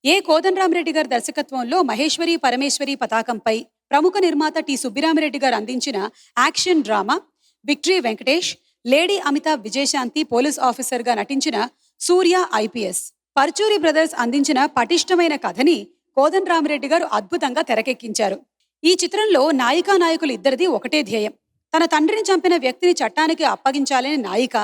కోదండరామిరెడ్డి గారి దర్శకత్వంలో మహేశ్వరి పరమేశ్వరి పతాకంపై ప్రముఖ నిర్మాత టి సుబ్బిరామిరెడ్డి గారు అందించిన action drama victory Venkatesh, lady Amitabh Vijayashanti police officer గా నటించిన సూర్య ఐపీఎస్. పర్చూరి బ్రదర్స్ అందించిన పటిష్టమైన కథని కోదండరామిరెడ్డి గారు అద్భుతంగా తెరకెక్కించారు. ఈ చిత్రంలో నాయికా నాయకులు ఇద్దరిది ఒకటే ధ్యేయం. తన తండ్రిని చంపిన వ్యక్తిని చట్టానికి అప్పగించాలని నాయిక,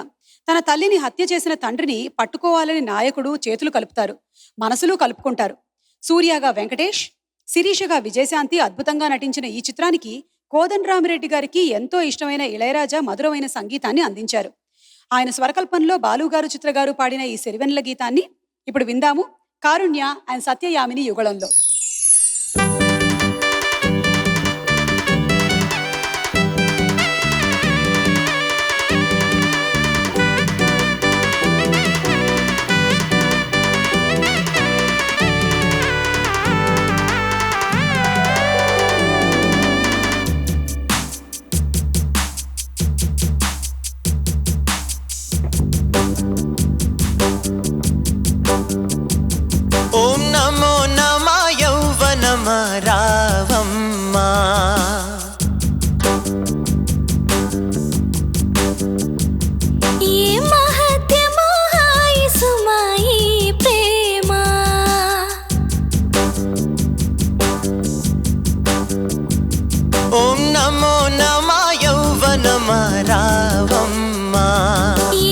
తన తల్లిని హత్య చేసిన తండ్రిని పట్టుకోవాలని నాయకుడు చేతులు కలుపుతారు, మనసులు కలుపుకుంటారు. సూర్యగా వెంకటేష్, శిరీషగా విజయశాంతి అద్భుతంగా నటించిన ఈ చిత్రానికి కోదండరామిరెడ్డి గారికి ఎంతో ఇష్టమైన ఇళయరాజా మధురమైన సంగీతాన్ని అందించారు. ఆయన స్వరకల్పనలో బాలుగారు, చిత్రగారు పాడిన ఈ సిరివెన్నెల గీతాన్ని ఇప్పుడు విందాము. కారుణ్య అండ్ సత్యయామిని యుగళంలో. ఓం నమో నమ యౌవనమ రావమ్మా, ఏ మహత్యమో హాయి సుమాయి ప్రేమ, ఓం నమో నమ యౌవనమ రావమ్మా,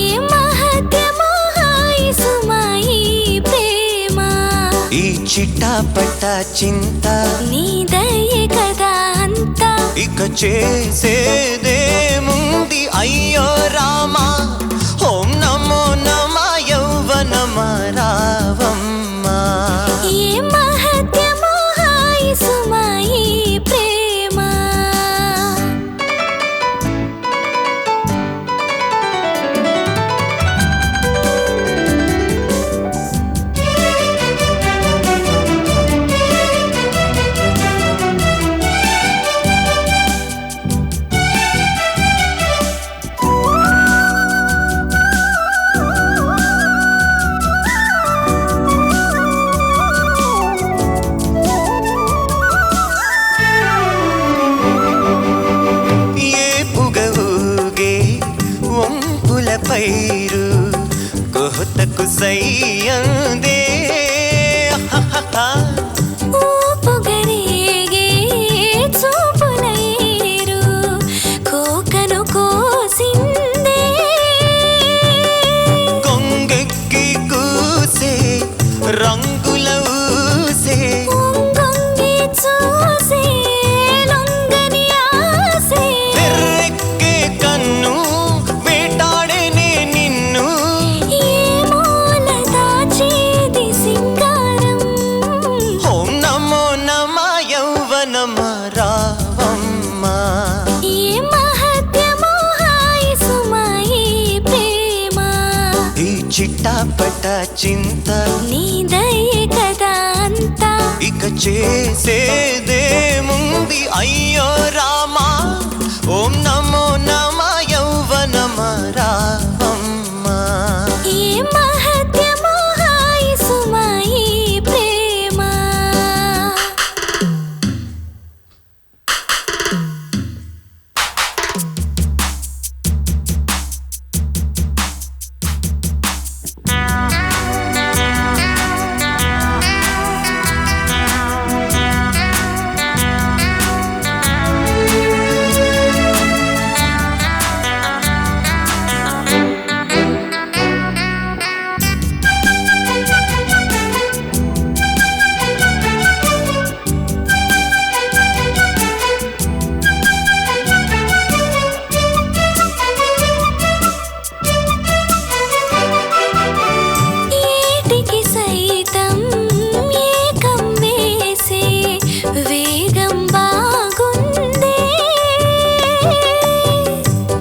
ఏ మహత్యమో హాయి సుమాయి ప్రేమ, ఈ చిట్టాపట్ట చింత నీదయే కదా అంతా, ఇక చేసేదేముంది అయ్యో రామా. ఓం నమో నమ యౌవనమ రావమ్మా, ఏ మహత్యమో హాయి సుమాయి ప్రేమ. ఏ పుగవుగే వంపుల పైరు కోతకు సయ్యందే, ఊపుగరేగే చూపులైరు కోకను కోసిందే, కొంగెక్కి కూసే రంగుల ఊసే, ఉంగొంగి చూసే లొంగని ఆసే, వెర్రెక్కే కన్ను వేటాడేనే నిన్ను, ఏ మూల దాచేది సింగారం, ఓం నమో నమ యౌవనమ రావమ్మా, ఏ మహత్యమో హాయి సుమాయి ప్రేమ, ఈ చిట్టాపట్ట చింత నీదయే కదా అంతా, ఇక చేసేదేముంది అయ్యో రామా. ఓం నమో నమ యౌవనమ రావమ్మా, ఏ మహత్యమో హాయి సుమాయి ప్రేమ. ఏటికి సైతం ఏకం వేసే వేగం బాగుందే,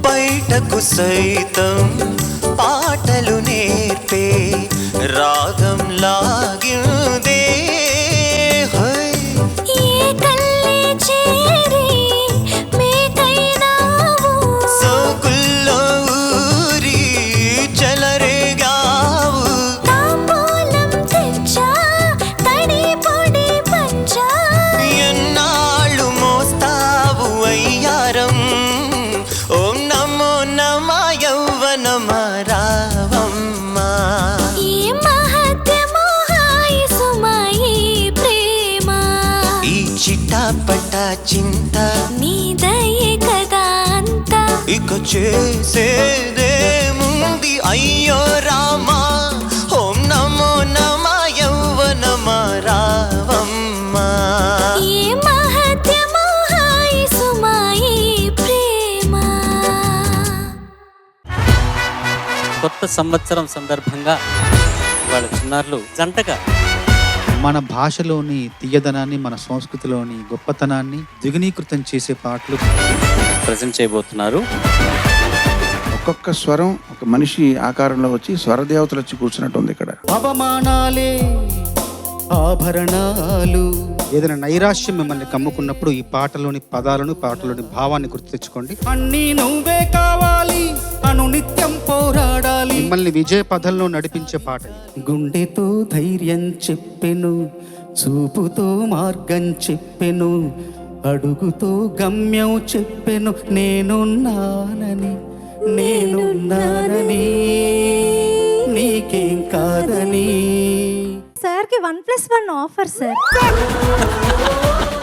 బయటకు సైతం పాటలు నేర్పే రాగం లాగిందే, హై ఏ కల్లే చేరి మేకైనావు, సోకుల్లో ఊరి చెలరేగావు, తాంబూలం తెచ్చా తై చింత నీ దయే కదా అంతా ఇక చేసేదేముంది అయ్యో రామా ఓం నమో నమ యౌవనమ రావమ్మా ఏ మహత్యమో హాయి సుమాయి ప్రేమ కొత్త సంవత్సరం సందర్భంగా వాళ్ళ చిన్నారులు జంటగా మన భాషలోని తీయదనాన్ని, మన సంస్కృతిలోని గొప్పతనాన్ని ద్విగుణీకృతం చేసే పాటలు ప్రజెంట్ చేయబోతున్నారు. ఒక్కొక్క స్వరం ఒక మనిషి ఆకారంలో వచ్చి స్వరదేవతలు వచ్చి కూర్చున్నట్టు ఉంది ఇక్కడ. అవమానాలే ఆభరణాలు. ఏదైనా నైరాశ్యం మిమ్మల్ని కమ్ముకున్నప్పుడు ఈ పాటలోని పదాలను, పాటలోని భావాన్ని గుర్తు తెచ్చుకోండి. అన్నీ నువ్వే కావాలి అను నిత్యం పోరాడాలి. మిమ్మల్ని విజయ పథంలో నడిపించే పాట ఇది. గుండెతో ధైర్యం చెప్పెను, చూపుతో మార్గం చెప్పెను, అడుగుతో గమ్యం చెప్పెను, నేనున్నానని నీకేం కాదని. సార్కి 1+1 ఆఫర్ సార్.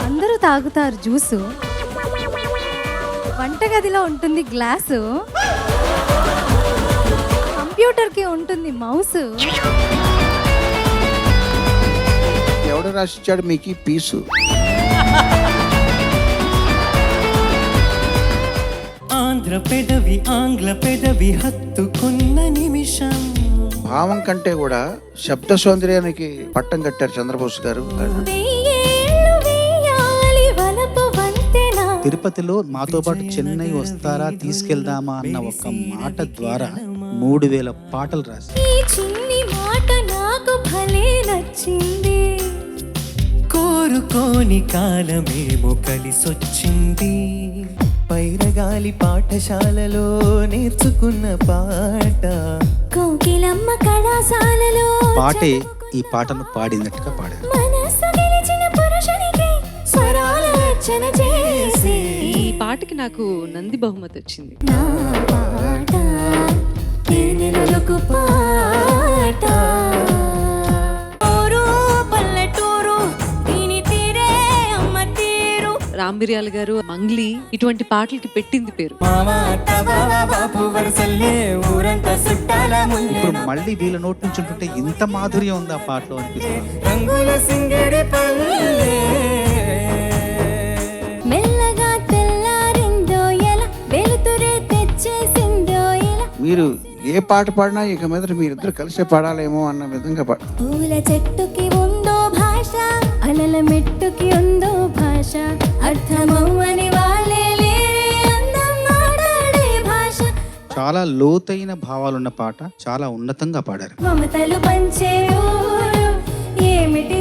అందరూ తాగుతారు జ్యూసు, వంటగదిలో ఉంటుంది గ్లాసు, కంప్యూటర్కి ఉంటుంది మౌస్. ఎవడు రాసిచ్చాడు మీకు ఈ పీసు? ఆంధ్ర పెదవి ఆంగ్ల పెదవి హత్తుకున్న నిమిషం భావం కంటే కూడా శబ్ద సౌందర్యానికి పట్టం కట్టారు చంద్రబోస్ గారు. వెయ్యేళ్ళు వెయ్యాలి వలపు వంతెన తిరుపతిలో మాతో పాటు చెన్నై వస్తారా, తీసుకెళ్దామా అన్న ఒక మాట ద్వారా 3000 పాటలు రాసి ఈ చిన్ని మాట నాకు భలే నచ్చింది. కోరుకోని కాలమేమో కలిసొచ్చింది పైరగాలి పాఠశాలలో నేర్చుకున్న పాట కోకిలమ్మ కళాశాలలో పాటే ఈ పాటను పాడినట్టుగా పాడారు. మనసు గెలిచిన పురుషునికి స్వరాల అర్చన చేసి ఈ పాటకి నాకు నంది బహుమతి వచ్చింది. నా పాట తేనెలకు పాట. ఊరు పల్లెటూరు దీని తీరే అమ్మ తీరు. రామ్ బిర్యాల గారు మంగ్లీ ఇటువంటి పాటలకి పెట్టింది పేరు. ఇప్పుడు మళ్ళీ వీళ్ళ నోటి నుంచి ఉంటుంటే ఇంత మాధుర్యం ఉంది ఆ పాటలో అనిపిస్తుంది. మెల్లగా తెల్లారిందో ఎలా వెలుతురే తెచ్చేసిందో ఎలా. మీరు ఏ పాట పాడినా ఇక మీద మీరిద్దరు కలిసే పాడాలేమో అన్న విధంగా పూల చెట్టుకి ఉందో భాష, అలల మెట్టుకి ఉందో భాష, అర్థమవ్వని వాళ్ళే లేరే అందం మాట్లాడే భాష. చాలా లోతైన భావాలున్న పాట, చాలా ఉన్నతంగా పాడారు. మమతలు పంచే ఊరు ఏమిటి